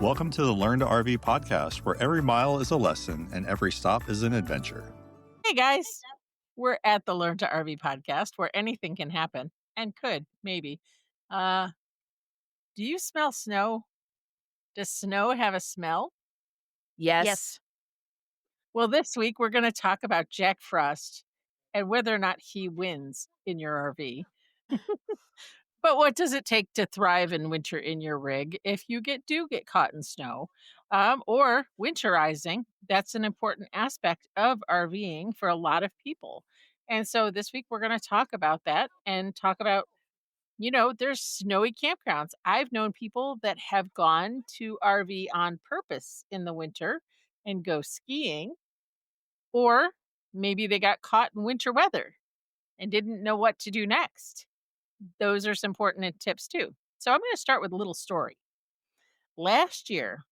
Welcome to the Learn to RV podcast, where every mile is a lesson and every stop is an adventure. Hey guys, we're at the Learn to RV podcast where anything can happen and could, maybe. Uh, do you smell snow? Does snow have a smell? Yes. Well, this week we're going to talk about Jack Frost and whether or not he wins in your RV. But what does it take to thrive in winter in your rig if you do get caught in snow? Or winterizing, that's an important aspect of RVing for a lot of people. And so this week we're going to talk about that and talk about, there's snowy campgrounds. I've known people that have gone to RV on purpose in the winter and go skiing, or maybe they got caught in winter weather and didn't know what to do next. Those are some important tips too. So I'm going to start with a little story. Last year,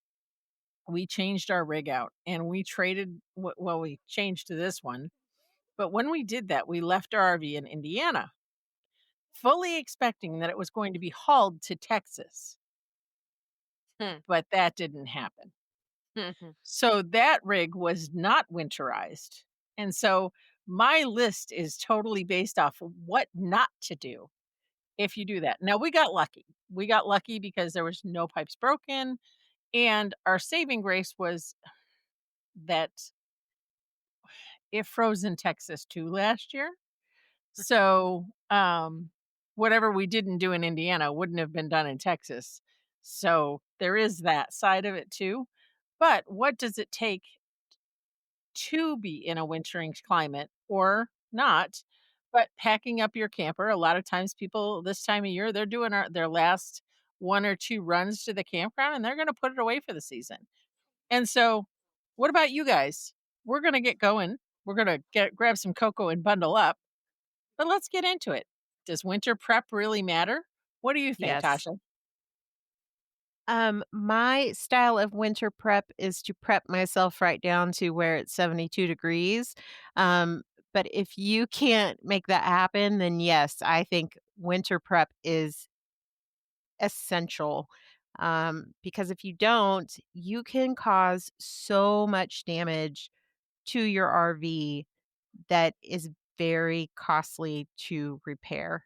we changed our rig out and we traded, we changed to this one. But when we did that, we left our RV in Indiana, fully expecting that it was going to be hauled to Texas. But that didn't happen. So that rig was not winterized. And so my list is totally based off of what not to do if you do that. Now, we got lucky. We got lucky because there was no pipes broken, and our saving grace was that it froze in Texas too last year. So, whatever we didn't do in Indiana wouldn't have been done in Texas. So, there is that side of it too. But what does it take to be in a wintering climate or not? But packing up your camper, a lot of times people this time of year, they're doing their last one or two runs to the campground and they're going to put it away for the season. And so, what about you guys? We're going to get going. We're going to grab some cocoa and bundle up. But let's get into it. Does winter prep really matter? What do you think, Yes. Tasha? My style of winter prep is to prep myself right down to where it's 72 degrees. But if you can't make that happen, then yes, I think winter prep is essential. Because if you don't, you can cause so much damage to your RV that is very costly to repair.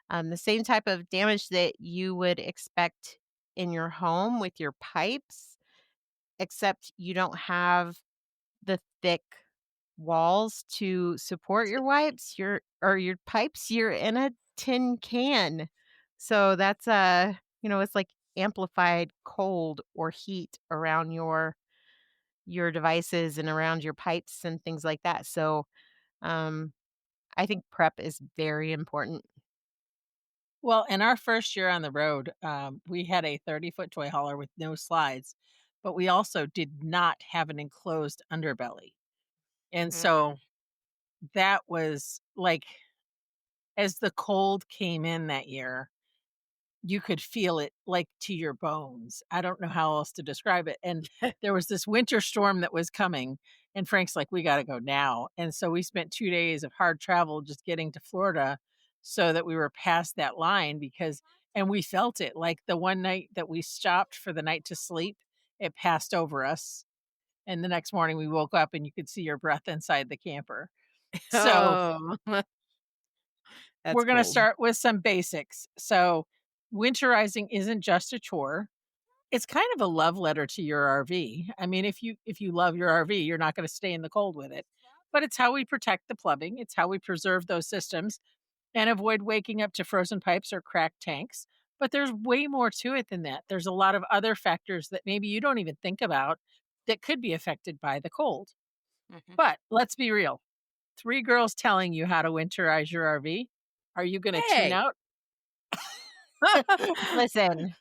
The same type of damage that you would expect in your home with your pipes, except you don't have the thick walls to support your wipes, your pipes, you're in a tin can. So that's it's like amplified cold or heat around your devices and around your pipes and things like that. So um I think prep is very important. Well, in our first year on the road, we had a 30-foot toy hauler with no slides, but we also did not have an enclosed underbelly. And so that was like, as the cold came in that year, you could feel it like to your bones. I don't know how else to describe it. And there was this winter storm that was coming. And Frank's like, we got to go now. And so we spent 2 days of hard travel just getting to Florida so that we were past that line and we felt it like the one night that we stopped for the night to sleep, it passed over us. And the next morning we woke up and you could see your breath inside the camper. So Oh, that's we're going to cool. start with some basics. So winterizing isn't just a chore. It's kind of a love letter to your RV. I mean, if you love your RV, you're not going to stay in the cold with it. But it's how we protect the plumbing. It's how we preserve those systems and avoid waking up to frozen pipes or cracked tanks. But there's way more to it than that. There's a lot of other factors that maybe you don't even think about that could be affected by the cold. But let's be real. 3 girls telling you how to winterize your RV. Are you going to tune Hey. out? Listen,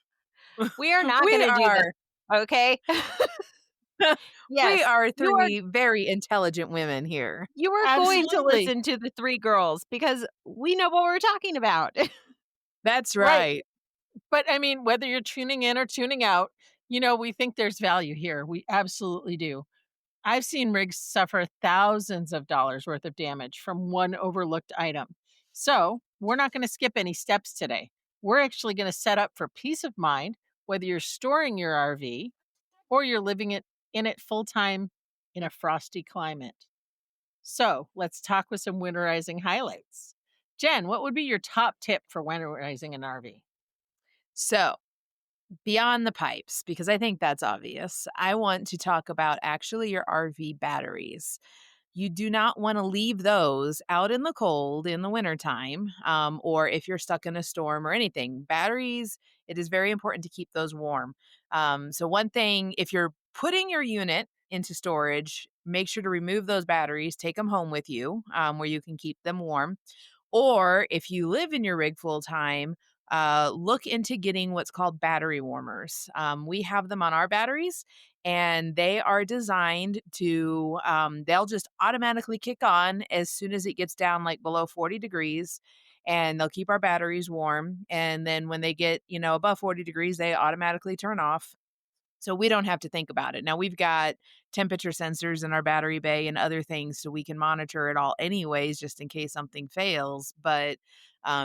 we are not We going to do this, are. okay? We Yes, are you are three very intelligent women here. you are going to Absolutely. listen to the 3 girls because we know what we're talking about. That's Right. right. But I mean, whether you're tuning in or tuning out, we think there's value here. We absolutely do. I've seen rigs suffer thousands of dollars worth of damage from one overlooked item. So we're not going to skip any steps today. We're actually going to set up for peace of mind, whether you're storing your RV or you're living in it full time in a frosty climate. So let's talk with some winterizing highlights. Jen, what would be your top tip for winterizing an RV? So, beyond the pipes, because I think that's obvious, I want to talk about actually your RV batteries. You do not want to leave those out in the cold in the wintertime, or if you're stuck in a storm or anything. Batteries, it is very important to keep those warm. So, one thing, if you're putting your unit into storage, make sure to remove those batteries, take them home with you where you can keep them warm. Or if you live in your rig full time, look into getting what's called battery warmers. We have them on our batteries, and they are designed to, they'll just automatically kick on as soon as it gets down like below 40 degrees. And they'll keep our batteries warm. And then when they get, above 40 degrees, they automatically turn off. So we don't have to think about it. Now we've got temperature sensors in our battery bay and other things so we can monitor it all anyways, just in case something fails. But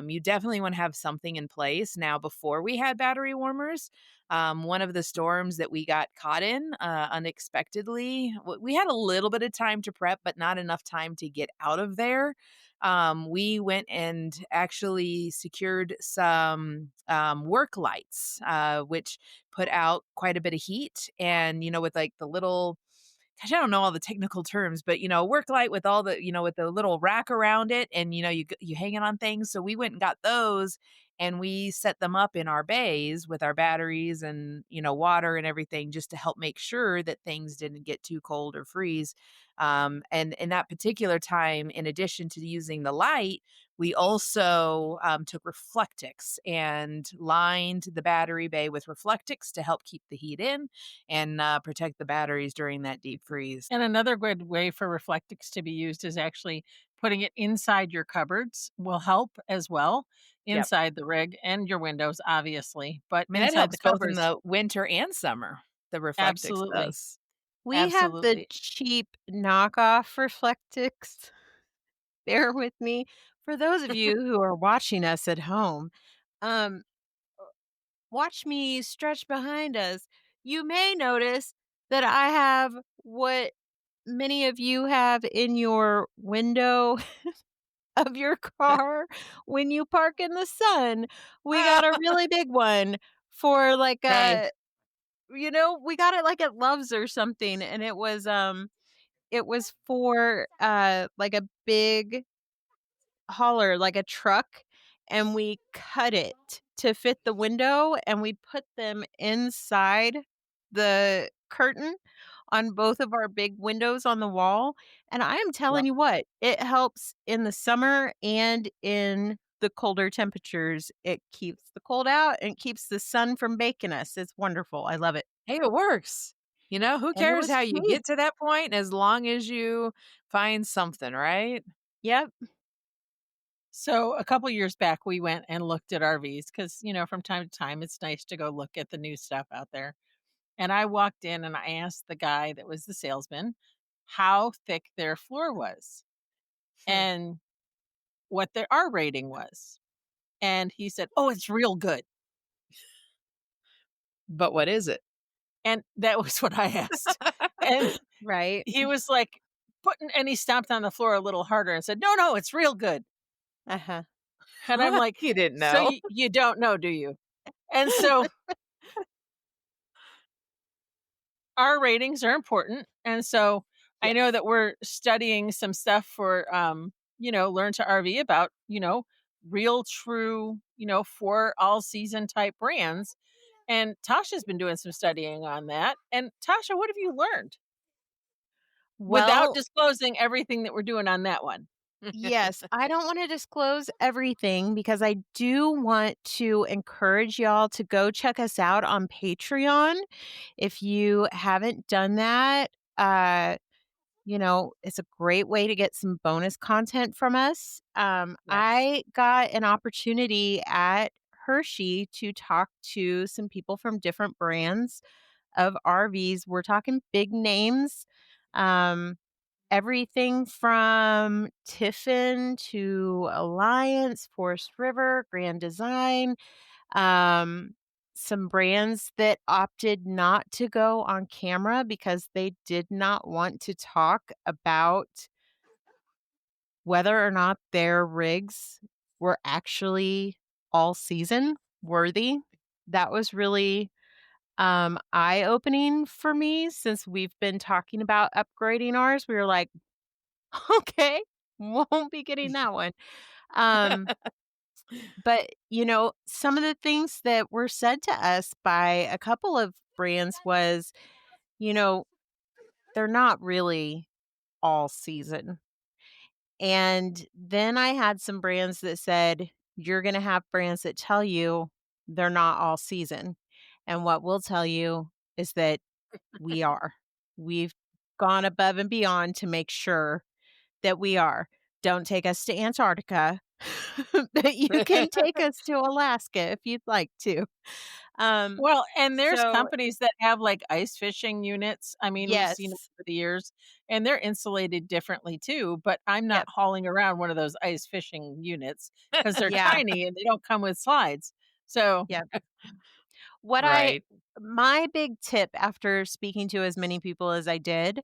you definitely want to have something in place. Now, before we had battery warmers, one of the storms that we got caught in unexpectedly, we had a little bit of time to prep, but not enough time to get out of there. We went and actually secured some work lights, which put out quite a bit of heat. And, with like the little, gosh, I don't know all the technical terms, but work light with all the, with the little rack around it, and you hang it on things. So we went and got those, and we set them up in our bays with our batteries and water and everything, just to help make sure that things didn't get too cold or freeze. And in that particular time, in addition to using the light, we also took Reflectix and lined the battery bay with Reflectix to help keep the heat in and protect the batteries during that deep freeze. And another good way for Reflectix to be used is actually putting it inside your cupboards will help as well, Yep. inside the rig and your windows, obviously, but I mean, that inside the helps both in cupboards. the winter and summer, the Reflectix Absolutely. does. We have the Absolutely. cheap knockoff Reflectix. Bear with me. For those of you who are watching us at home, um, watch me stretch behind us. You may notice that I have what many of you have in your window of your car when you park in the sun. We got a really big one for like Hey, we got it like at Love's or something, and it was for like a big hauler, like a truck, and we cut it to fit the window, and we put them inside the curtain on both of our big windows on the wall, and I am telling yep. you what, it helps in the summer and in the colder temperatures. It keeps the cold out and keeps the sun from baking us. It's wonderful. I love it. Hey, it works. Who And it cares was how you cheap. get to that point as long as you find something, right? Yep. So a couple years back, we went and looked at RVs because, from time to time, it's nice to go look at the new stuff out there. And I walked in and I asked the guy that was the salesman how thick their floor was Hmm. and what their R rating was. And he said, "Oh, it's real good." But what is it? And that was what I asked. And Right. he was like, and he stomped on the floor a little harder and said, "No, no, it's real good." Uh-huh. And I'm like, You didn't "So know. you don't know, do you?" And so our ratings are important. And so I know Yes. that we're studying some stuff for, Learn to RV about, real, true, for all season type brands. And Tasha's been doing some studying on that. And Tasha, what have you learned without Well, disclosing everything that we're doing on that one? yes, I don't wanna disclose everything because I do want to encourage y'all to go check us out on Patreon. If you haven't done that, it's a great way to get some bonus content from us. Yes. I got an opportunity at Hershey to talk to some people from different brands of RVs. We're talking big names. Um Everything from Tiffin to Alliance, Forest River, Grand Design. Um, some brands that opted not to go on camera because they did not want to talk about whether or not their rigs were actually all season worthy. That was really eye-opening for me since we've been talking about upgrading ours. We were like, "Okay, won't be getting that one." Um, but, some of the things that were said to us by a couple of brands was, you know, they're not really all season. And then I had some brands that said, "You're gonna have brands that tell you they're not all season." And what we'll tell you is that we are. We've gone above and beyond to make sure that we are. Don't take us to Antarctica, but you can take us to Alaska if you'd like to. Um, Well, and there's so companies that have, like, ice fishing units. I mean, we've seen 'em yes. over the years, and they're insulated differently too, but I'm not Yep. hauling around one of those ice fishing units because 'cause they're Yeah. tiny and they don't come with slides. So Yep. What I Right. My big tip after speaking to as many people as I did,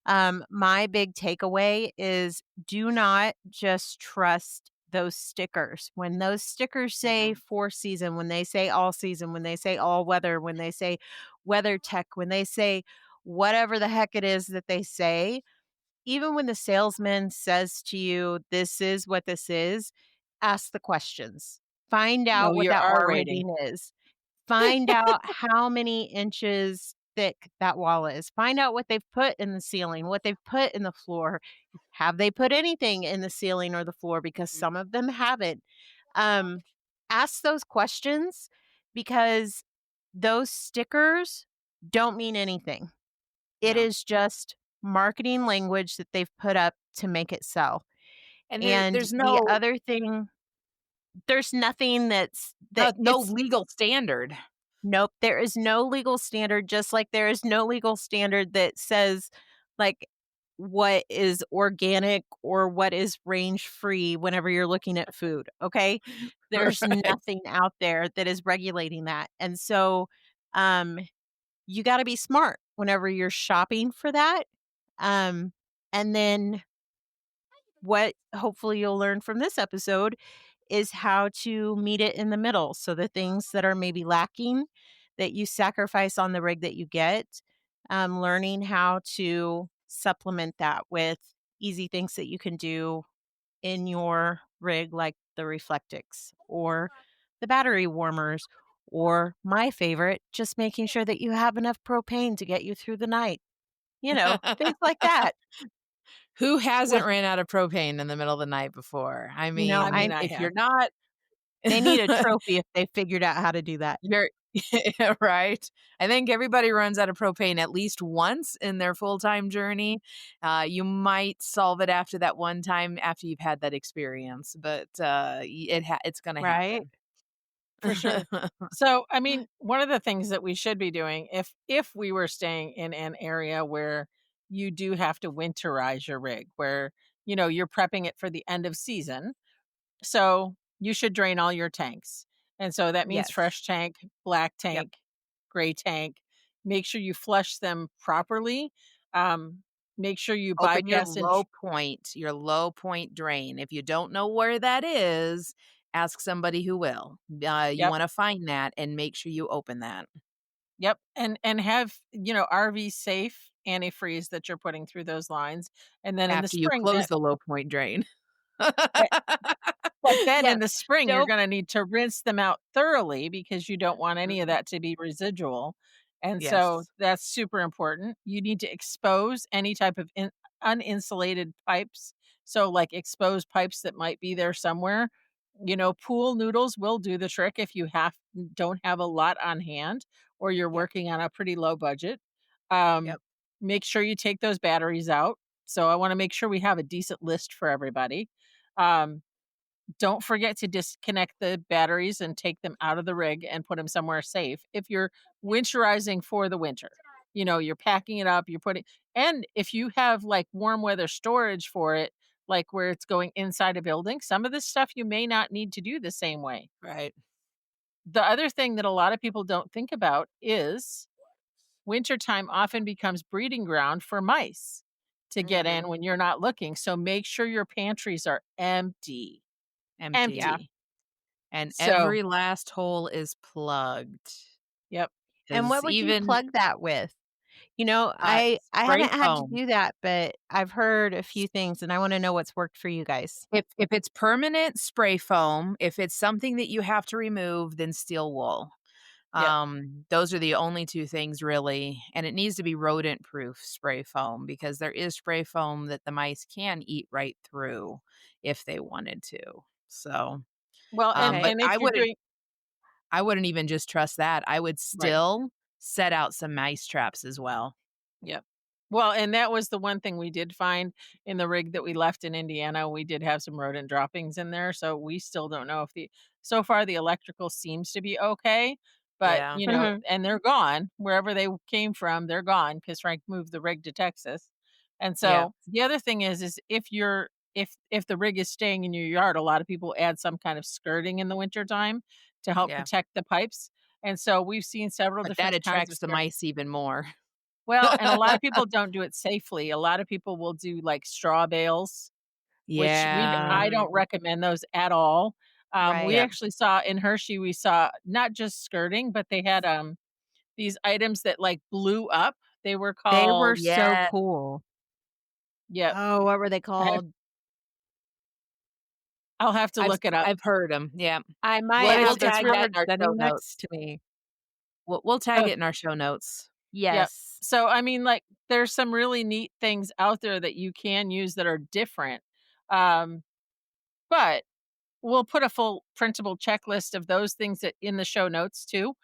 my big takeaway is do not just trust those stickers. When those stickers say Mhm. 4 season, when they say all season, when they say all weather, when they say weather tech, when they say whatever the heck it is that they say, even when the salesman says to you, "This is what this is," ask the questions. Find out No, what your that R R rating. rating is. Find out how many inches thick that wall is. Find out what they've put in the ceiling, what they've put in the floor. Have they put anything in the ceiling or the floor? Because Mhm. some of them haven't. Um, Ask those questions because those stickers don't mean anything. It No. is just marketing language that they've put up to make it sell. And And there's the no other thing, there's nothing that no it's legal standard. nope, there is no legal standard, just like there is no legal standard that says, like, what is organic or what is range free whenever you're looking at food, okay? There's Right. nothing out there that is regulating that, and so, um, you gotta be smart whenever you're shopping for that, um, and then what hopefully you'll learn from this episode is how to meet it in the middle. So the things that are maybe lacking that you sacrifice on the rig that you get, learning how to supplement that with easy things that you can do in your rig, like the Reflectix or the battery warmers, or my favorite, just making sure that you have enough propane to get you through the night. Things like that. Who Well, hasn't ran out of propane in the middle of the night before? I I mean, mean, I if you're have. not They need a trophy if they figured out how to do that. you're right. I think everybody runs out of propane at least once in their full-time journey. You might solve it after that one time after you've had that experience, but, it's gonna Right? happen. For sure. So, I mean, one of the things that we should be doing if we were staying in an area where you do have to winterize your rig, where, you're prepping it for the end of season. So, you should drain all your tanks. And so that means Yes. fresh tank, black Yep. tank, gray tank. Make sure you flush them properly. Um, Make sure you Open bypass and your low point drain. If you don't know where that is, ask somebody who will. You yep, wanna find that and make sure you open that yep, and have, RV safe antifreeze that you're putting through those lines. And then in the after you spring close that the low point drain. But then in Yep. the spring, you're Don't gonna need to rinse them out thoroughly because you don't want any of Mhm. that to be residual, and so Yes. that's super important. You need to expose any type of uninsulated pipes, so, like, exposed pipes that might be there somewhere. Pool noodles will do the trick if you don't have a lot on hand or you're Yep. working on a pretty low budget. Um, Yep. Make sure you take those batteries out. So I wanna make sure we have a decent list for everybody. Um don't forget to disconnect the batteries and take them out of the rig and put them somewhere safe. If you're winterizing for the winter, you're packing it up, and if you have like warm weather storage for it, like where it's going inside a building, some of this stuff you may not need to do the same way. Right. The other thing that a lot of people don't think about is wintertime often becomes breeding ground for mice to get in Mhm. when you're not looking. So make sure your pantries are empty. Empty. Yeah. Empty. And So, every last hole is plugged. yep. And Because what would you even plug that with? You know, I spray haven't had to foam. do that, but I've heard a few things, and I wanna know what's worked for you guys. If it's permanent, spray foam. If it's something that you have to remove, then steel wool. Yep. Those are the only 2 things really, and it needs to be rodent proof spray foam because there is spray foam that the mice can eat right through if they wanted to. So, Well, Okay. but and if you're doing I wouldn't even just trust that. I would right. still set out some mice traps as well. Yep. Well, and that was the one thing we did find in the rig that we left in Indiana. We did have some rodent droppings in there, so we still don't know if the so far the electrical seems to be okay, but Yeah. Mhm. and they're gone wherever they came from. They're gone because Frank moved the rig to Texas. And Yeah. so the other thing is if the rig is staying in your yard, a lot of people add some kind of skirting in the wintertime to help Yeah. protect the pipes. And so we've seen several But that different kinds of attracts the skirting. mice even more. Well, and a lot of people don't do it safely. A lot of people will do, like, straw bales, which Yeah. I Mm, don't recommend those at all. We right. Yep. actually saw in Hershey, we saw not just skirting, but they had, these items that, like, blew up. They were They were called so Yeah. cool. yep. Oh, what were they I have called? I'll have to look it up. I've heard them. Yeah. I might But We'll have the tag that card in our show sitting next notes. to me. We'll tag Oh, it in our show notes. yep. Yes. So, I mean, like, there's some really neat things out there that you can use that are different. Um, but we'll put a full printable checklist of those things that in the show notes too.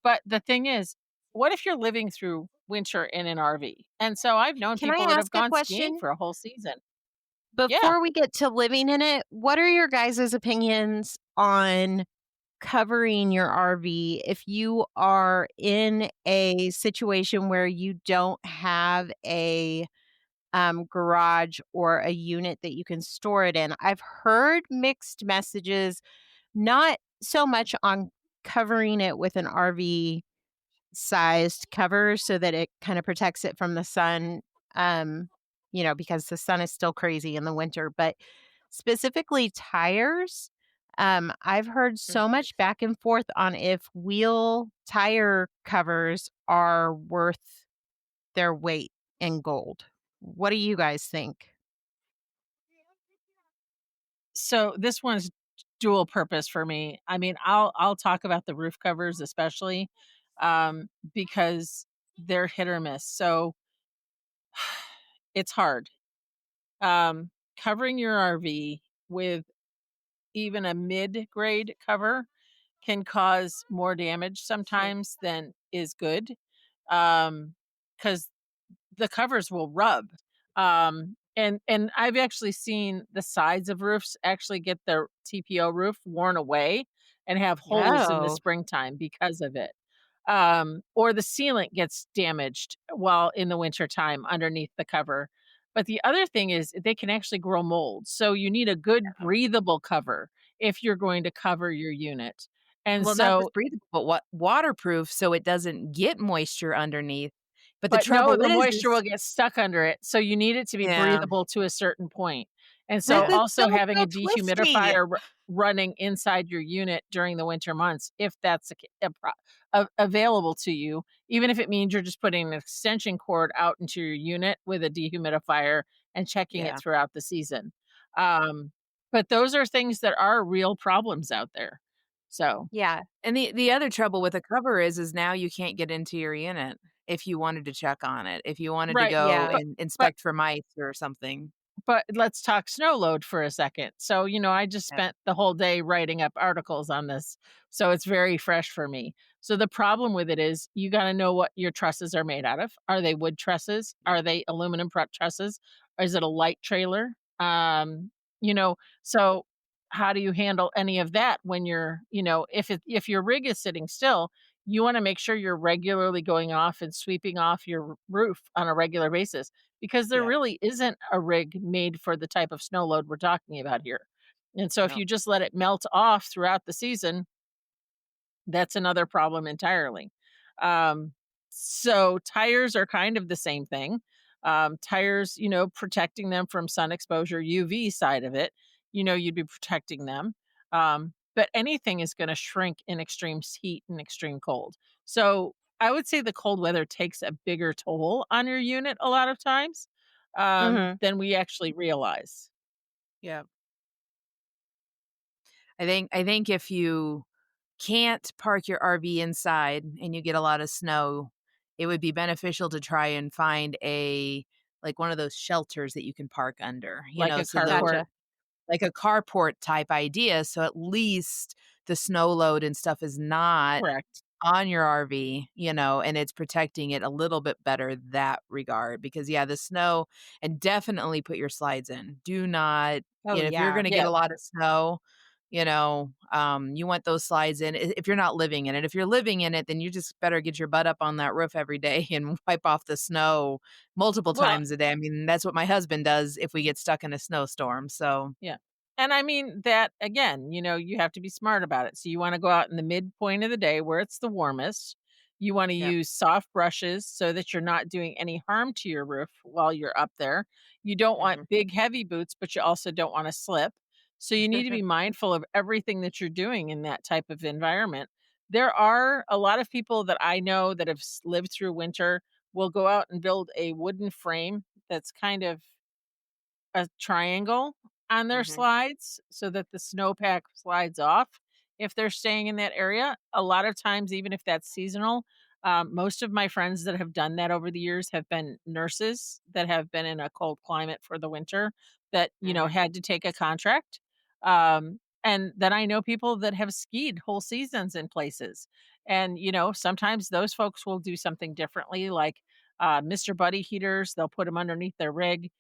But the thing is, what if you're living through winter in an RV? And so I've known Can I people that have ask a gone skiing question? for a whole season. Yeah. Before we get to living in it, what are your guys' opinions on covering your RV if you are in a situation where you don't have a garage or a unit that you can store it in? I've heard mixed messages, not so much on covering it with an RV sized cover so that it kind of protects it from the sun, um, because the sun is still crazy in the winter, but specifically tires. I've heard so Mhm. much back and forth on if wheel tire covers are worth their weight in gold. What do you guys think? So this one's dual purpose for me. I mean, I'll talk about the roof covers especially because they're hit or miss. So it's hard. Um Covering your RV with even a mid-grade cover can cause more damage sometimes than is good, because the covers will rub. And I've actually seen the sides of roofs actually get their TPO roof worn away and have holes in the Oh, springtime because of it. Or the sealant gets damaged while in the wintertime underneath the cover. But the other thing is they can actually grow mold. So you need a good breathable cover if you're going to cover your unit. And Well, not so just breathable, but waterproof so it doesn't get moisture underneath. But the but no, trouble the moisture will is get stuck under it, so you need it to be yeah, breathable to a certain point. And so but yeah, it's also still having so a twisty. dehumidifier running inside your unit during the winter months, if that's available to you, even if it means you're just putting an extension cord out into your unit with a dehumidifier and checking it yeah. throughout the season. Um, but those are things that are real problems out there. So Yeah. And the other trouble with a cover is now you can't get into your unit if you wanted to check on it, if you wanted to right, go Yeah. and but inspect for mice or something. But let's talk snow load for a second. So, I just Yep, spent the whole day writing up articles on this. So it's very fresh for me. So the problem with it is you got to know what your trusses are made out of. Are they wood trusses? yep, Are they aluminum trusses? Or is it a light trailer? You know, so how do you handle any of that when if your rig is sitting still, you want to make sure you're regularly going off and sweeping off your roof on a regular basis because there yep, really isn't a rig made for the type of snow load we're talking about here. And so if no. you just let it melt off throughout the season, That's another problem entirely. Um, so tires are kind of the same thing. Tires, protecting them from sun exposure, UV side of it, you'd be protecting them. But anything is going to shrink in extreme heat and extreme cold. So I would say the cold weather takes a bigger toll on your unit a lot of times Mhm. than we actually realize. Yeah. I think if you can't park your RV inside and you get a lot of snow, it would be beneficial to try and find a like one of those shelters that you can park under, Like a so the carport, Gotcha. like a carport type idea, so at least the snow load and stuff is not correct. on your RV, and it's protecting it a little bit better that regard because yeah, the snow and definitely put your slides in. Do not, Oh, if you're yeah. going to get Yeah. a lot of snow, you want those slides in if you're not living in it. If you're living in it, then you just better get your butt up on that roof every day and wipe off the snow multiple Well, times a day. I mean, that's what my husband does if we get stuck in a snowstorm. So, yeah. And I mean that again, you have to be smart about it. So you want to go out in the midpoint of the day where it's the warmest. You want to yep. use soft brushes so that you're not doing any harm to your roof while you're up there. You don't Mhm. want big heavy boots, but you also don't want to slip. So you need to be mindful of everything that you're doing in that type of environment. There are a lot of people that I know that have lived through winter will go out and build a wooden frame that's kind of a triangle on their Mhm. slides so that the snowpack slides off if they're staying in that area. A lot of times, even if that's seasonal, most of my friends that have done that over the years have been nurses that have been in a cold climate for the winter that, Mhm. had to take a contract. And then I know people that have skied whole seasons in places. And, sometimes those folks will do something differently, like Mr. Buddy heaters, they'll put them underneath their rig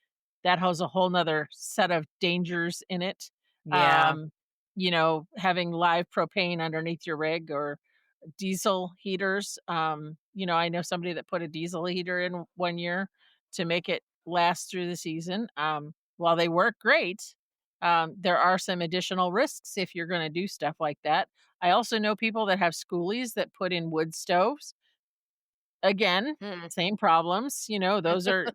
that has a whole 'nother set of dangers in it. Yeah. Having live propane underneath your rig or diesel heaters. I know somebody that put a diesel heater in one year to make it last through the season. While they work great, there are some additional risks if you're going to do stuff like that. I also know people that have schoolies that put in wood stoves. Again, Mm. same problems. Those are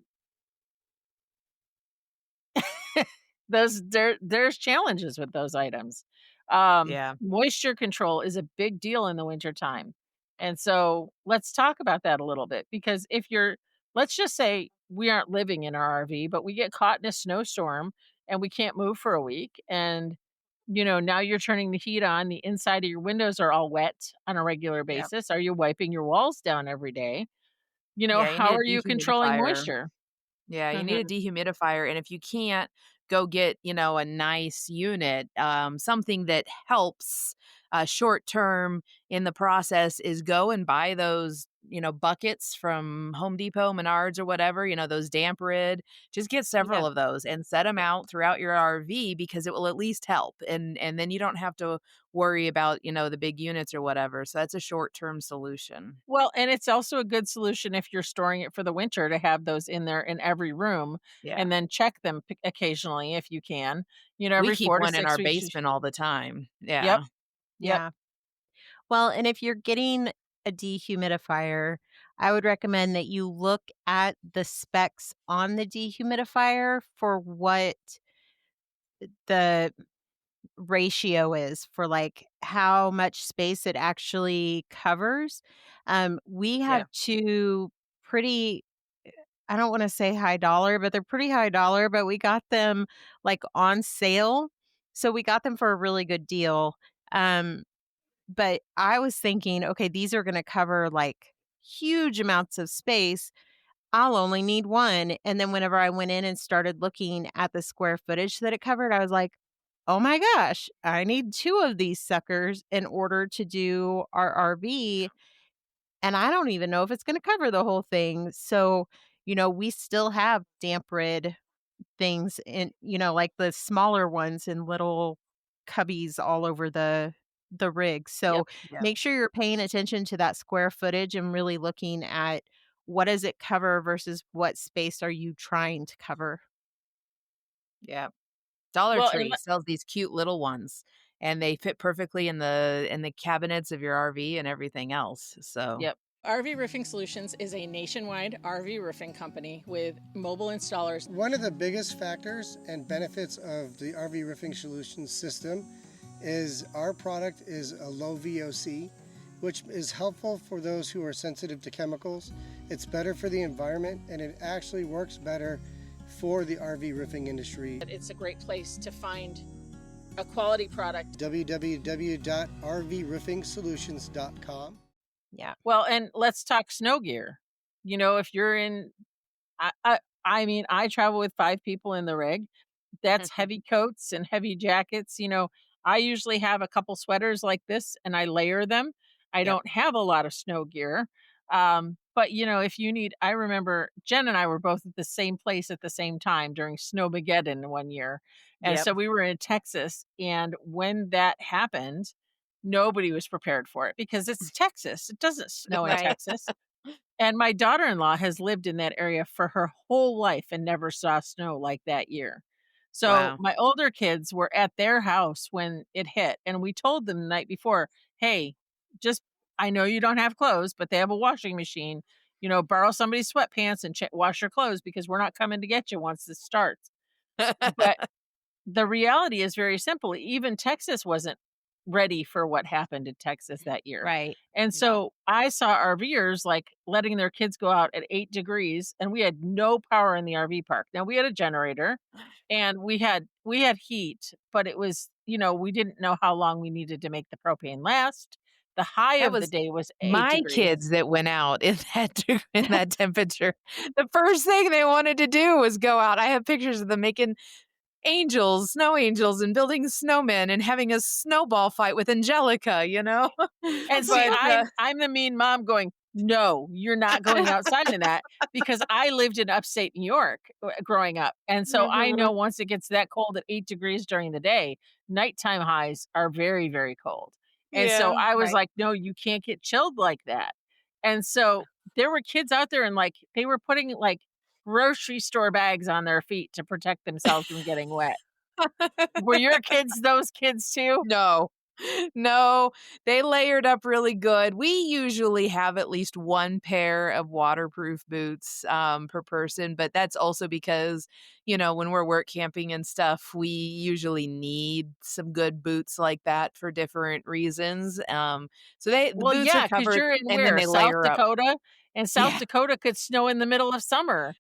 there's challenges with those items. Yeah. Moisture control is a big deal in the wintertime. And so let's talk about that a little bit because if you're let's just say we aren't living in our RV, but we get caught in a snowstorm and we can't move for a week and now you're turning the heat on, the inside of your windows are all wet on a regular Yep. basis. Are you wiping your walls down every day? Yeah, you How need are a you controlling dehumidifier. moisture? Yeah, you need a dehumidifier, and if you can't go get, a nice unit, something that helps, short term in the process is go and buy those, buckets from Home Depot, Menards, or whatever, those damp rid. Just get Yeah. several of those and set them out throughout your RV because it will at least help, and then you don't have to worry about, the big units or whatever, so that's a short-term solution. Well, and it's also a good solution if you're storing it for the winter to have those in there in every room Yeah. and then check them occasionally if you can. We Every keep 4 to one in 6 our weeks. basement all the time. Yep, Yeah. yep. Yeah. Well, and if you're getting a dehumidifier, I would recommend that you look at the specs on the dehumidifier for what the ratio is for, like, how much space it actually covers. We have Yeah. 2 pretty I don't wanna say high dollar, but they're pretty high dollar, but we got them, like, on sale. So we got them for a really good deal. Um, but I was thinking, "Okay, these are gonna cover, like, huge amounts of space. I'll only need 1." And then whenever I went in and started looking at the square footage that it covered, I was like, "Oh my gosh, I need 2 of these suckers in order to do our RV, and I don't even know if it's gonna cover the whole thing." So, we still have damp rid things in, like the smaller ones in little cubbies all over the rig. So Yep. Yep. make sure you're paying attention to that square footage and really looking at what does it cover versus what space are you trying to cover. Yep. Dollar Well, Tree sells these cute little ones, and they fit perfectly in the cabinets of your RV and everything else. So, Yep. RV Roofing Solutions is a nationwide RV roofing company with mobile installers. One of the biggest factors and benefits of the RV Roofing Solutions system is our product is a low VOC, which is helpful for those who are sensitive to chemicals. It's better for the environment, and it actually works better for the RV roofing industry. It's a great place to find a quality product. www.rvroofingsolutions.com. Yeah. Well, and let's talk snow gear. You know, if you're in, I mean, I travel with 5 people in the rig. That's heavy coats and heavy jackets. You know, I usually have a couple sweaters like this and I layer them. I yep. don't have a lot of snow gear. But you know, if you need, I remember Jen and I were both at the same place at the same time during Snowmageddon one year. And Yep. so we were in Texas. And when that happened, nobody was prepared for it because it's Texas. It doesn't snow in Right. Texas. And my daughter-in-law has lived in that area for her whole life and never saw snow like that year. So Wow. my older kids were at their house when it hit, and we told them the night before, "Hey, just I know you don't have clothes, but they have a washing machine. You know, borrow somebody's sweatpants and wash your clothes because we're not coming to get you once this starts." But the reality is very simple. Even Texas wasn't ready for what happened in Texas that year. Right. And No. so I saw RVers like letting their kids go out at 8 degrees and we had no power in the RV park. Now we had a generator and we had heat, but it was, you know, we didn't know how long we needed to make the propane last. The high That of the was day was 8 my degrees. kids that went out in in that temperature. The first thing they wanted to do was go out. I have pictures of them making angels, snow angels, and building snowmen and having a snowball fight with Angelica, you know? And see, But, I'm the mean mom going, "No, you're not going outside in that," because I lived in upstate New York growing up, and so I know mhm. once it gets that cold at 8 degrees during the day, nighttime highs are very, very cold. And so Yeah. I was Right. like, "No, you can't get chilled like that." And so there were kids out there and, like, they were putting, like, grocery store bags on their feet to protect themselves from getting wet. Were your kids those kids too? No. No, they layered up really good. We usually have at least one pair of waterproof boots, per person, but that's also because, you know, when we're work camping and stuff, we usually need some good boots like that for different reasons. So the Well, boots are yeah, because 'cause covered you're in and then where? they South layer up. Dakota? And South Yeah. Dakota could snow in the middle of summer.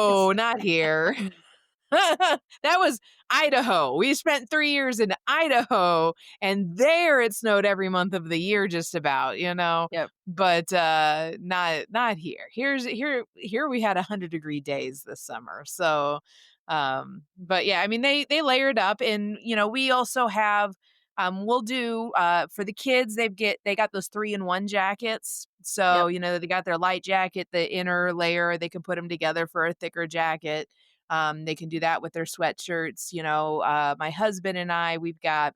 It's No, not here. That was Idaho. We spent 3 years in Idaho, and there it snowed every month of the year just about, you know? Yep, But, not here. Here we had 100-degree days this summer, so, but yeah, I mean, they layered up and, you know, we also have, we'll do, for the kids, they got those 3-in-1 jackets. So, yep, you know, they got their light jacket, the inner layer, they can put them together for a thicker jacket. They can do that with their sweatshirts. You know, my husband and I, we've got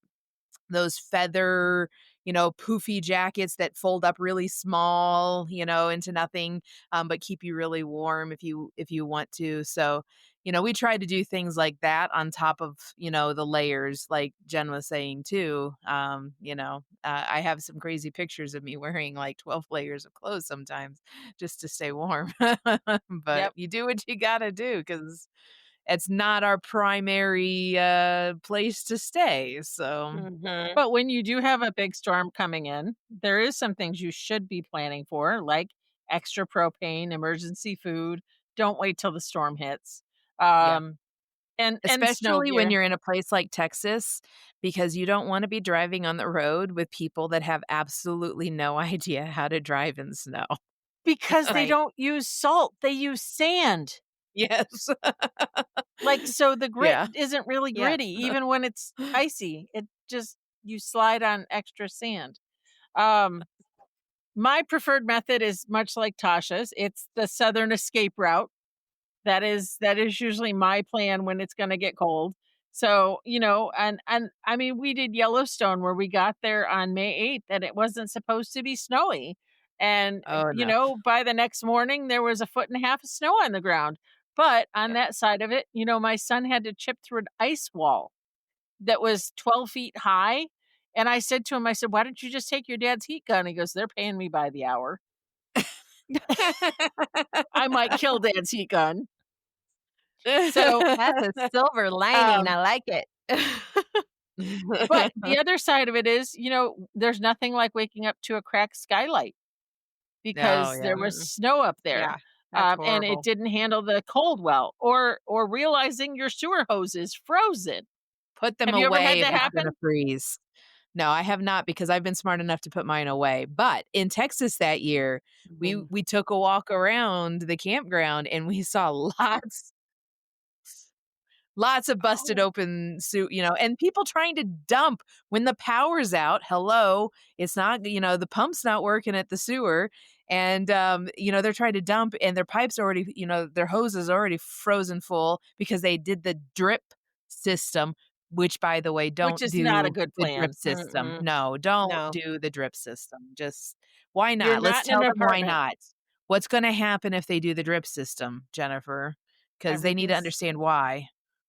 those feather, you know, poofy jackets that fold up really small, you know, into nothing, but keep you really warm if you want to. So, you know, we try to do things like that on top of, you know, the layers, like Jen was saying too. You know, I have some crazy pictures of me wearing like 12 layers of clothes sometimes just to stay warm. But yep. you do what you got to do because it's not our primary place to stay. So, Mhm. But when you do have a big storm coming in, there is some things you should be planning for, like extra propane, emergency food. Don't wait till the storm hits. yeah. Um, and snow Especially when gear. you're in a place like Texas, because you don't wanna be driving on the road with people that have absolutely no idea how to drive in snow. Because they Right. don't use salt, they use sand. Yes. Like, so the grit Yeah. isn't really Yeah. gritty even when it's icy. It just you slide on extra sand. Um, my preferred method is much like Tasha's. It's the Southern escape route. That is usually my plan when it's gonna get cold. So, you know, and I mean, we did Yellowstone where we got there on May 8th and it wasn't supposed to be snowy. And, Oh, you no. know, by the next morning there was a foot and a half of snow on the ground. But on Yeah. that side of it, you know, my son had to chip through an ice wall that was 12 feet high. And I said to him, I said, "Why don't you just take your dad's heat gun?" He goes, "They're paying me by the hour." I might kill dad's heat gun. So, That's a silver lining. um, I like it. but the other side of it is, there's nothing like waking up to a cracked skylight Oh, because there yeah. was Mm, snow up yeah, there. that's And it horrible. didn't handle the cold well, or realizing your sewer hose is frozen. Put them Have you ever had away if that it's gonna happen? freeze. No, I have not because I've been smart enough to put mine away, but in Texas that year, we Mm. we took a walk around the campground and we saw lots of busted Oh, open and people trying to dump when the power's out. Hello, it's not, the pump's not working at the sewer. And, they're trying to dump and their pipes already, their hose is already frozen full because they did the drip system, which by the way, which don't is not a do good the drip plan. system. Mm-mm. No, don't No. do the drip system. Just why You're not? Let's not in an tell them why apartment. not. What's going to happen if they do the drip system, Jennifer? Because they need to Everything's understand why.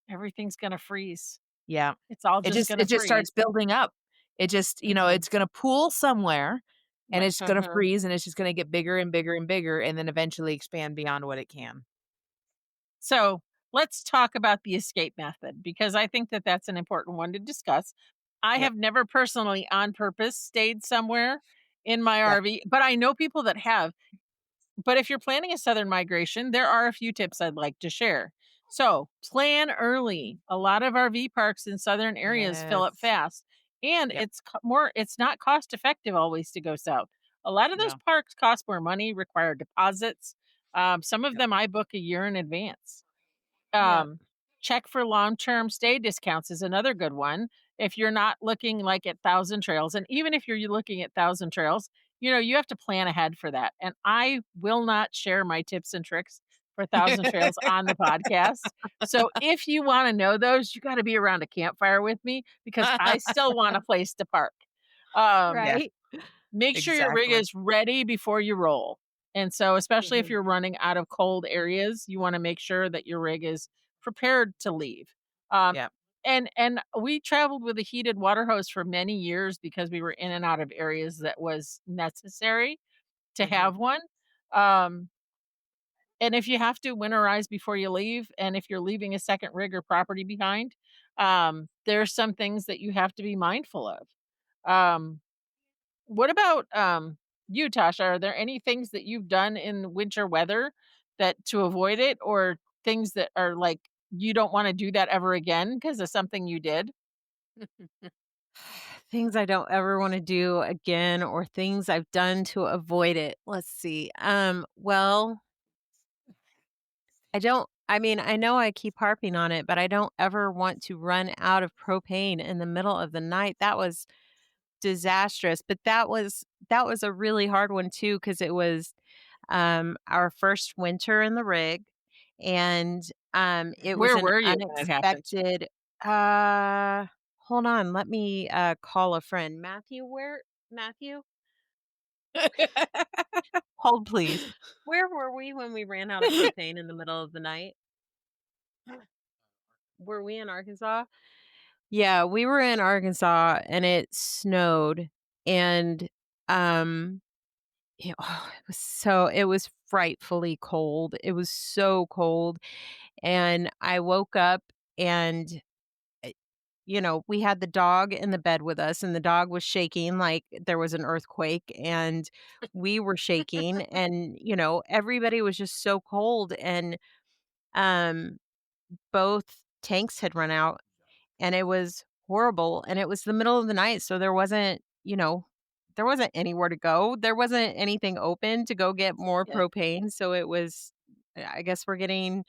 everything's gonna freeze. Yeah. It's all It just just gonna it just freeze. starts building up. It just, Mhm. it's gonna pool somewhere and it's gonna Mhm. freeze and it's just gonna get bigger and bigger and bigger and then eventually expand beyond what it can. So, let's talk about the escape method because I think that that's an important one to discuss. I Yep. have never personally on purpose stayed somewhere in my Yep. RV, but I know people that have. But if you're planning a southern migration, there are a few tips I'd like to share. So, plan early. A lot of RV parks in southern areas fill up Yes. fast, and Yep. it's not cost effective always to go south. A lot of those No. parks cost more money, require deposits. Some of Yep. them I book a year in advance. Yep. Um, Check for long-term stay discounts is another good one. If you're not looking like at Thousand Trails, and even if you're looking at Thousand Trails, you have to plan ahead for that. And I will not share my tips and tricks for Thousand Trails on the podcast. So if you want to know those, you got to be around a campfire with me because I still want a place to park. Um, Yeah, Right? Make sure your rig exactly. is ready before you roll. And so, especially if Mhm. you're running out of cold areas, you want to make sure that your rig is prepared to leave. Um, Yep. and we traveled with a heated water hose for many years because we were in and out of areas that was necessary to Mhm. have one. Um, and if you have to winterize before you leave, and if you're leaving a second rig or property behind, there's some things that you have to be mindful of. Um, what about, you, Tasha? Are there any things that you've done in winter weather that to avoid it, or things that are like you don't wanna do that ever again because of something you did? Things I don't ever wanna do again or things I've done to avoid it. Let's see. Well, I mean, I know I keep harping on it, but I don't ever want to run out of propane in the middle of the night. That was disastrous, but that was a really hard one too because it was, our first winter in the rig, and, it was Where an were you when it happened? unexpected uh, hold on, let me, call a friend. Matthew? Hold, please. Where were we when we ran out of propane in the middle of the night? Were we in Arkansas? Yeah, we were in Arkansas, and it snowed, and, um it was frightfully cold. It was so cold, and I woke up and, eh, we had the dog in the bed with us, and the dog was shaking like there was an earthquake, and we were shaking, and, everybody was just so cold, and, um, both tanks had run out, and it was horrible, and it was the middle of the night, so there wasn't anywhere to go. There wasn't anything open to go get more Yeah. propane, so it was I guess we're getting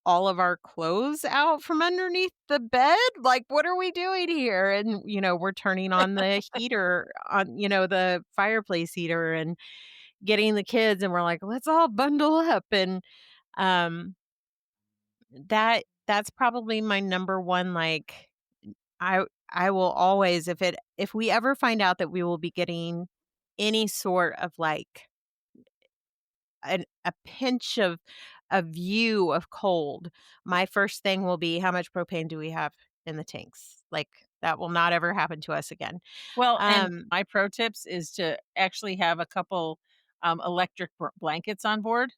all of our clothes out from underneath the bed? Like, what are we doing here? And, we're turning on the heater on, the fireplace heater and getting the kids, and we're like, "Let's all bundle up." And, um, that's probably my number one, like, I will always if we ever find out that we will be getting any sort of, like, a pinch of a view of cold, my first thing will be, "How much propane do we have?" in the tanks. Like, that will not ever happen to us again. Well, and Um, my pro tips is to actually have a couple, electric blankets on board.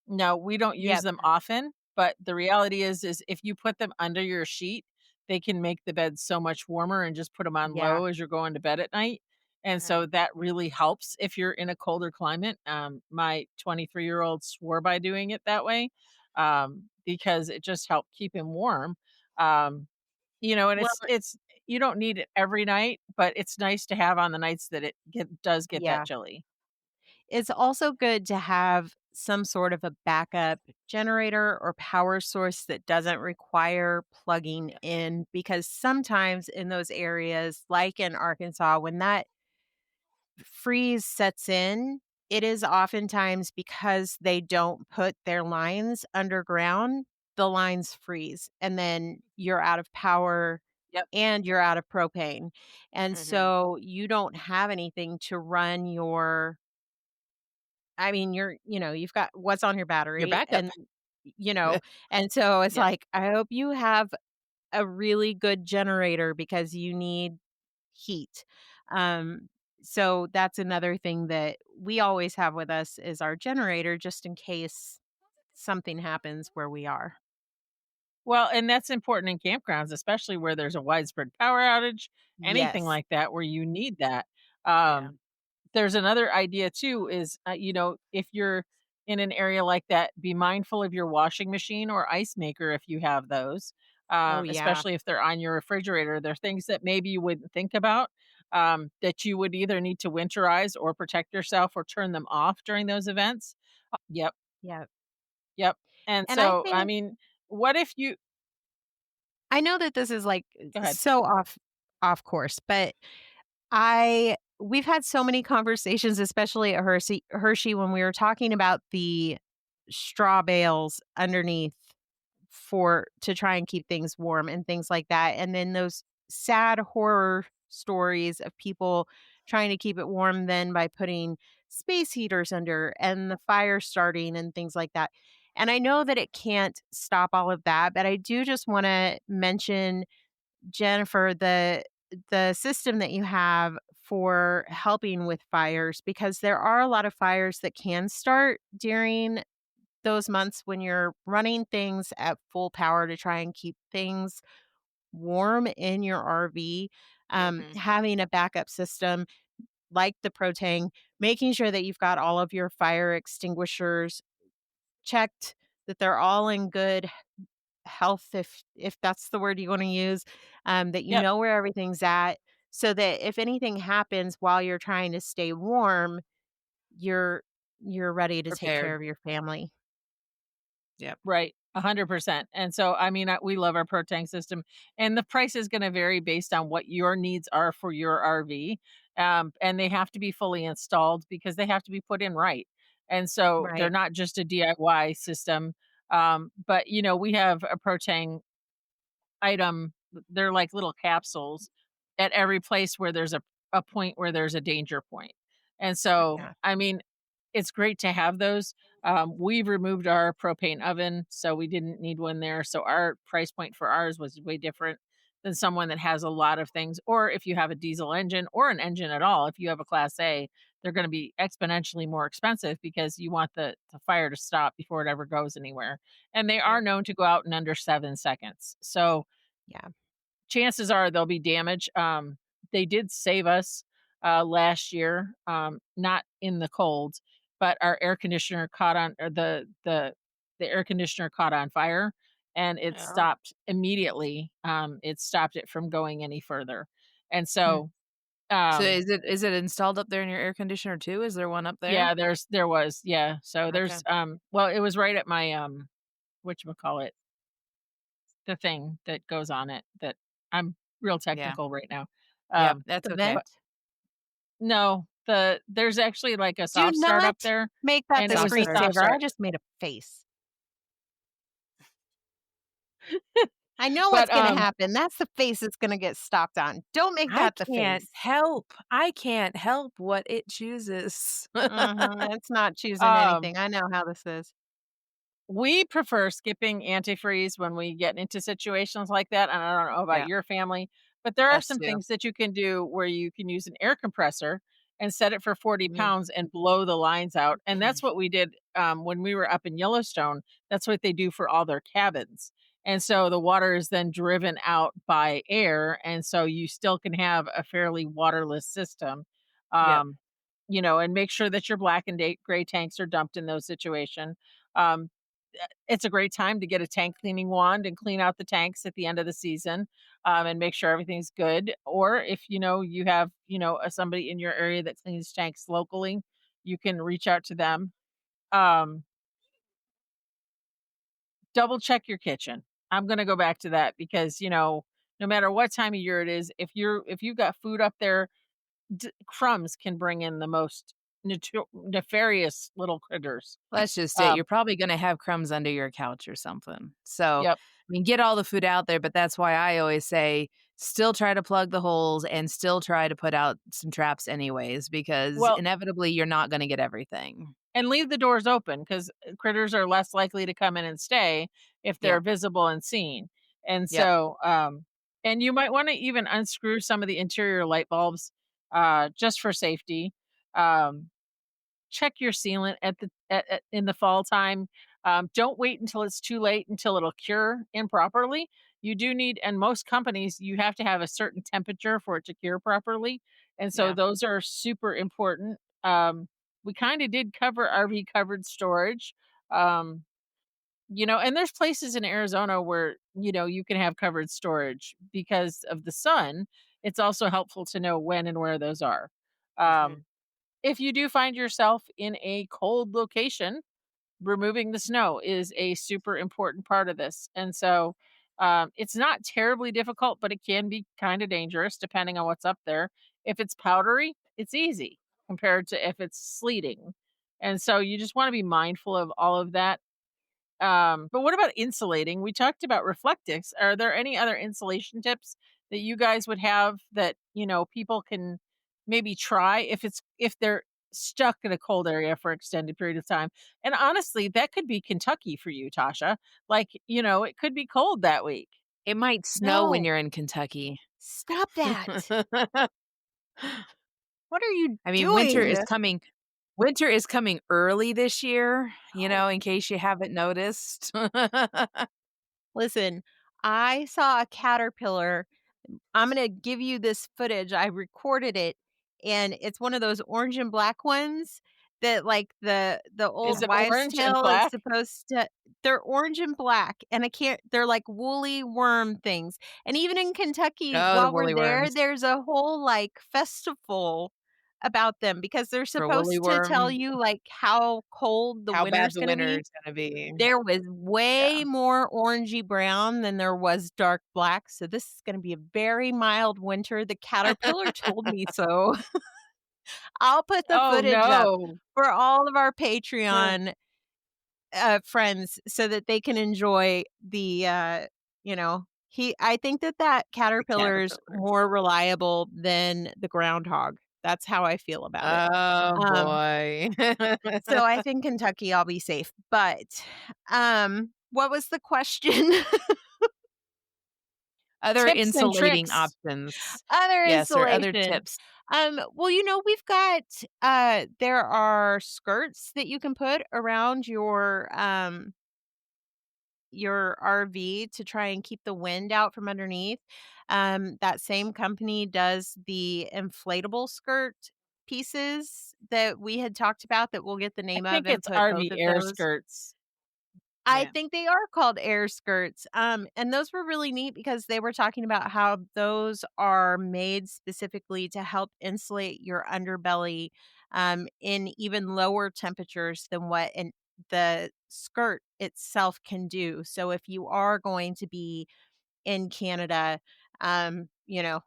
No, we don't use yep, them often, but the reality is if you put them under your sheet, they can make the bed so much warmer and just put them on yeah, low as you're going to bed at night. And mm, so that really helps if you're in a colder climate. My 23-year-old swore by doing it that way, because it just helped keep him warm. Um, and well, it's you don't need it every night, but it's nice to have on the nights that does get that yeah. chilly. It's also good to have some sort of a backup generator or power source that doesn't require plugging Yeah. in, because sometimes in those areas, like in Arkansas, when that freeze sets in, it is oftentimes because they don't put their lines underground, the lines freeze, and then you're out of power Yep. and you're out of propane. And Mhm. so you don't have anything to run your, I mean, you've got what's on your Your battery, backup. and, you know, and so it's Yeah. like, I hope you have a really good generator because you need heat. Um, so that's another thing that we always have with us is our generator, just in case something happens where we are. Well, and that's important in campgrounds, especially where there's a widespread power outage, anything Yes. like that where you need that. Yeah. There's another idea too is, if you're in an area like that, be mindful of your washing machine or ice maker if you have those, Oh, yeah. especially if they're on your refrigerator. They're things that maybe you wouldn't think about, that you would either need to winterize or protect yourself or turn them off during those events. Yep, Yeah. yep. And And I so, I think mean, what if you I know that this is like go ahead. so off course, but I we've had so many conversations, especially at Hershey, when we were talking about the straw bales underneath for to try and keep things warm and things like that. And then those sad horror stories of people trying to keep it warm then by putting space heaters under and the fire starting and things like that. And I know that it can't stop all of that, but I do just want to mention, Jennifer, the system that you have for helping with fires, because there are a lot of fires that can start during those months when you're running things at full power to try and keep things warm in your RV. Mhm. Having a backup system like the Protang, making sure that you've got all of your fire extinguishers checked, that they're all in good health, if that's the word you want to use, that you Yep, know where everything's at, so that if anything happens while you're trying to stay warm, you're you're ready to take care Prepared. of your family. Yep. right, 100%. And so, I mean, we love our pro tank system, and the price is going to vary based on what your needs are for your RV. And they have to be fully installed because they have to be put in right. And so they're Right. not just a DIY system. But we have a pro tank item. They're like little capsules at every place where there's a point where there's a danger point. And so, Yeah. I mean, it's great to have those. We've removed our propane oven, so we didn't need one there. So our price point for ours was way different than someone that has a lot of things. Or if you have a diesel engine or an engine at all, if you have a class A, they're going to be exponentially more expensive because you want the fire to stop before it ever goes anywhere. And they are Yep. known to go out in under 7 seconds. So Yeah. chances are there'll be damage. They did save us last year, not in the cold, but our air conditioner caught on, or the air conditioner caught on fire, and it Oh. stopped immediately. It stopped it from going any further, and Hmm. so So um, is it installed up there in your air conditioner too? Is there one up there? yeah, there was, yeah. So Okay. there's well, it was right at my whatchamacallit, the thing that goes on it that I'm real Yeah. technical right now. Yep. Um, That's The okay. but vent. no, there's actually like a Do soft start up not there, make that and the it Soft was the start. soft screensaver. I start. just made a face. I know what's But, gonna happen. That's the face that's gonna get stopped on. Don't make I that the can't face. help. I can't help what it chooses. Mhm, it's not choosing um, anything. I know how this is. We prefer skipping antifreeze when we get into situations like that, and I don't know about Yeah, your family, but there are us some too. things that you can do where you can use an air compressor and set it for 40 Mhm. pounds and blow the lines out, and that's what we did, when we were up in Yellowstone. That's what they do for all their cabins, and so the water is then driven out by air, and so you still can have a fairly waterless system, Yep. um, and make sure that your black and gray tanks are dumped in those situation. Um, it's a great time to get a tank cleaning wand and clean out the tanks at the end of the season, and make sure everything's good. Or if you have somebody in your area that cleans tanks locally, you can reach out to them. Um, Double check your kitchen. I'm going to go back to that because no matter what time of year it is, if you've got food up there, crumbs can bring in the most nefarious little critters. That's just it. Um, You're probably gonna have crumbs under your couch or something. So, yep. I mean, get all the food out there, but that's why I always say still try to plug the holes and still try to put out some traps anyways, because Well, inevitably you're not gonna get everything. and leave the doors open because critters are less likely to come in and stay if they're Yep. visible and seen. And Yep. so, and you might want to even unscrew some of the interior light bulbs, just for safety. Um, Check your sealant in the fall time. Don't wait until it's too late until it'll cure improperly. You do need, and most companies, you have to have a certain temperature for it to cure properly. And so Yeah. those are super important. We kind of did cover RV covered storage. Um, and there's places in Arizona where, you can have covered storage because of the sun. It's also helpful to know when and where those are. Mhm. Um, if you do find yourself in a cold location, removing the snow is a super important part of this. And so it's not terribly difficult, but it can be kind of dangerous depending on what's up there. If it's powdery, it's easy compared to if it's sleeting. And so you just want to be mindful of all of that. But what about insulating? We talked about Reflectix. Are there any other insulation tips that you guys would have that, people can maybe try if they're stuck in a cold area for extended period of time? And honestly, that could be Kentucky for you, Tasha. Like, it could be cold that week. It might snow when No, you're in Kentucky. stop that. What are you I mean, doing? winter is coming early this year, Oh, in case you haven't noticed. listen, I saw a caterpillar. I'm gonna give you this footage. I recorded it, and it's one of those orange and black ones that, like, the Is old it wives' orange and tale is black? supposed to. They're orange and black, and I can't. They're like woolly worm things. And even in Kentucky, Oh, the while we're woolly there, worms. there's a whole like festival about them because they're For woolly supposed to tell worm, you like how cold the how bad winter's the gonna winter be. is gonna be. There was Yeah. way more orangey brown than there was dark black, so this is gonna be a very mild winter. The caterpillar told me so. I'll put the Oh footage up no. for all of our Patreon, friends so that they can enjoy I think that The caterpillar's caterpillar. more reliable than the groundhog. That's how I feel about it. Oh, Um, boy. so I think Kentucky, I'll be safe, but, what was the question? Other Tips and insulating tricks. options. Other Yes, or other insulation. tips. Well, we've got there are skirts that you can put around your RV to try and keep the wind out from underneath. That same company does the inflatable skirt pieces that we had talked about that we'll get the I name of think and it's put both RV of air those. skirts. I Yeah. think they are called air skirts. And those were really neat because they were talking about how those are made specifically to help insulate your underbelly in even lower temperatures than the skirt itself can do. So if you are going to be in Canada, um, you know,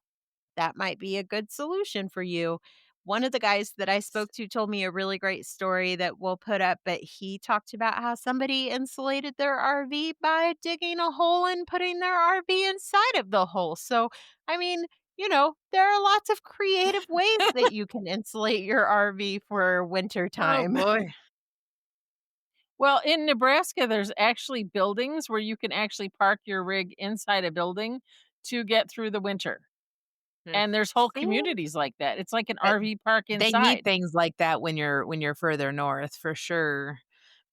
that might be a good solution for you. One of the guys that I spoke to told me a really great story that we'll put up, but he talked about how somebody insulated their RV by digging a hole and putting their RV inside of the hole. So, I mean, there are lots of creative ways that you can insulate your RV for winter Oh, time. boy. Well, in Nebraska, there's actually buildings where you can actually park your rig inside a building to get through the winter. Hmm. And there's whole See? communities like that. It's like an But RV park they need inside. things like that when you're further north for sure.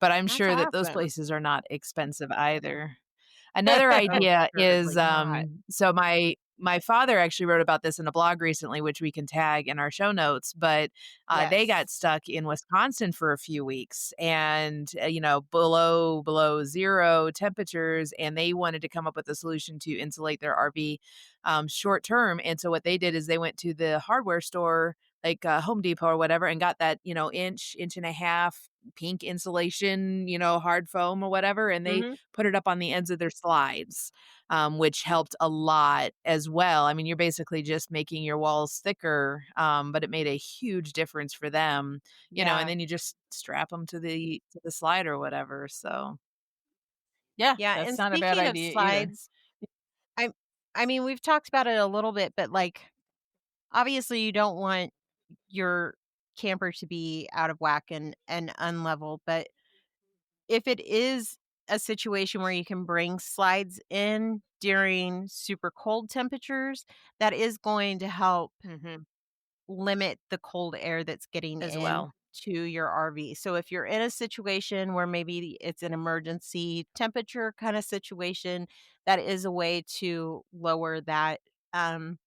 But I'm That's sure that those awesome. places are not expensive either. Another Oh, idea is, certainly not. so my father actually wrote about this in a blog recently, which we can tag in our show notes, but, they got Yes. stuck in Wisconsin for a few weeks and, below 0 temperatures, and they wanted to come up with a solution to insulate their RV, short term, and so what they did is they went to the hardware store, like, Home Depot or whatever, and got that, inch and a half pink insulation, hard foam or whatever, and they Mhm. put it up on the ends of their slides, which helped a lot as well. I mean, you're basically just making your walls thicker, but it made a huge difference for them, and Yeah. then you just strap them to the slide or whatever. So, Yeah, Yeah, that's and not a bad speaking of idea either. slides, I I mean, we've talked about it a little bit, but, like, obviously, you don't want your camper to be out of whack and unlevel, but if it is a situation where you can bring slides in during super cold temperatures, that is going to help mhm, limit the cold air that's getting as in well. to your RV. So if you're in a situation where maybe it's an emergency temperature kind of situation, that is a way to lower um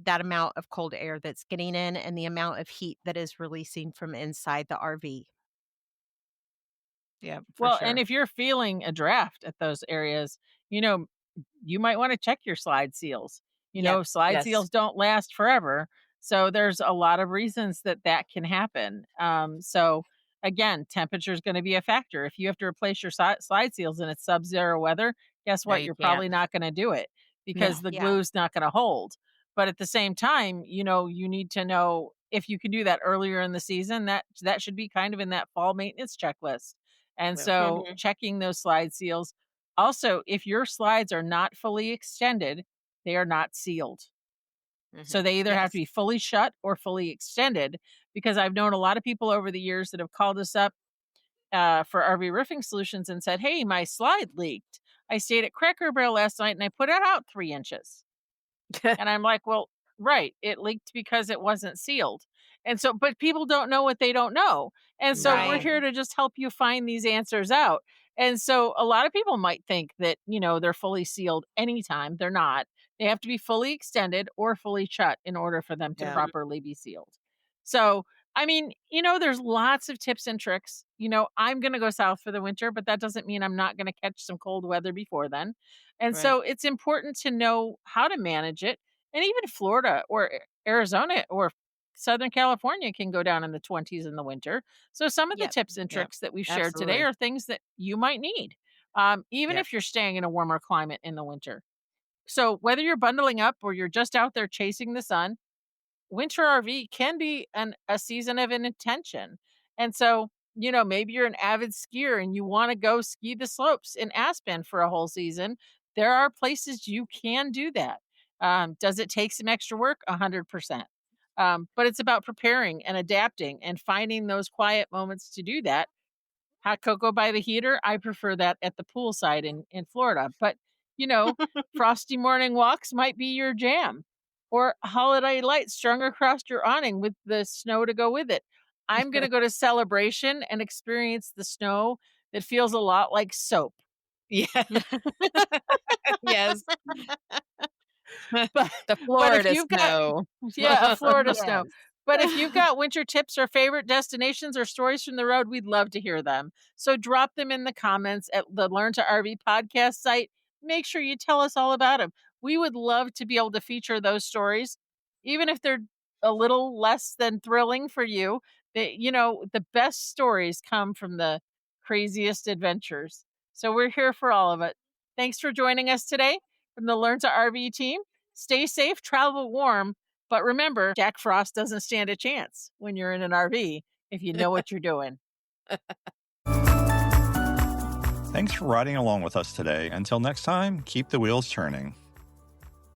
that amount of cold air that's getting in and the amount of heat that is releasing from inside the RV. Yeah, for Well, and sure. if you're feeling a draft at those areas, you know, you might want to check your slide seals. Yep. Slide Yes. seals don't last forever. So there's a lot of reasons that that can happen. So again, temperature is going to be a factor. If you have to replace your slide seals and it's sub-zero weather, guess No, what? you You're can't. probably not going to do it because No. the Yeah. glue's not going to hold. But at the same time, you need to know if you can do that earlier in the season, that should be kind of in that fall maintenance checklist. And Will. so Mhm. checking those slide seals. Also, if your slides are not fully extended, they are not sealed. So Mhm. they either have to Yes. be fully shut or fully extended because I've known a lot of people over the years that have called us up for RV roofing solutions and said, "Hey, my slide leaked. I stayed at Cracker Barrel last night and I put it out 3 inches." And I'm like, "Well, right, it leaked because it wasn't sealed." And so but people don't know what they don't know. And so we're Right. here No. to just help you find these answers out. And so a lot of people might think that, they're fully sealed anytime. They're not. They have to be fully extended or fully shut in order for them to Yeah. properly be sealed. So, I mean, there's lots of tips and tricks. I'm going to go south for the winter, but that doesn't mean I'm not going to catch some cold weather before then. And Right. so it's important to know how to manage it, and even Florida or Arizona or Southern California can go down in the 20s in the winter. So some of the Yep. tips and Yep. tricks that we've shared today Absolutely. are things that you might need, even Yep. if you're staying in a warmer climate in the winter. So whether you're bundling up or you're just out there chasing the sun, winter RV can be a season of an intention. And so, maybe you're an avid skier and you want to go ski the slopes in Aspen for a whole season. There are places you can do that. Does it take some extra work? 100%. But it's about preparing and adapting and finding those quiet moments to do that. Hot cocoa by the heater, I prefer that at the poolside in Florida, but, you know, frosty morning walks might be your jam, or holiday lights strung across your awning with the snow to go with it. I'm gonna go to Celebration and experience the snow that feels a lot like soap. Yeah. Yes. But The but if Florida you've got snow. yeah, a Florida snow. Yes. But if you've got winter tips or favorite destinations or stories from the road, we'd love to hear them. So drop them in the comments at the Learn to RV podcast site. Make sure you tell us all about them. We would love to be able to feature those stories, even if they're a little less than thrilling for you. The best stories come from the craziest adventures. So we're here for all of it. Thanks for joining us today from the Learn to RV team. Stay safe, travel warm, but remember, Jack Frost doesn't stand a chance when you're in an RV if you know what you're doing. Thanks for riding along with us today. Until next time, keep the wheels turning.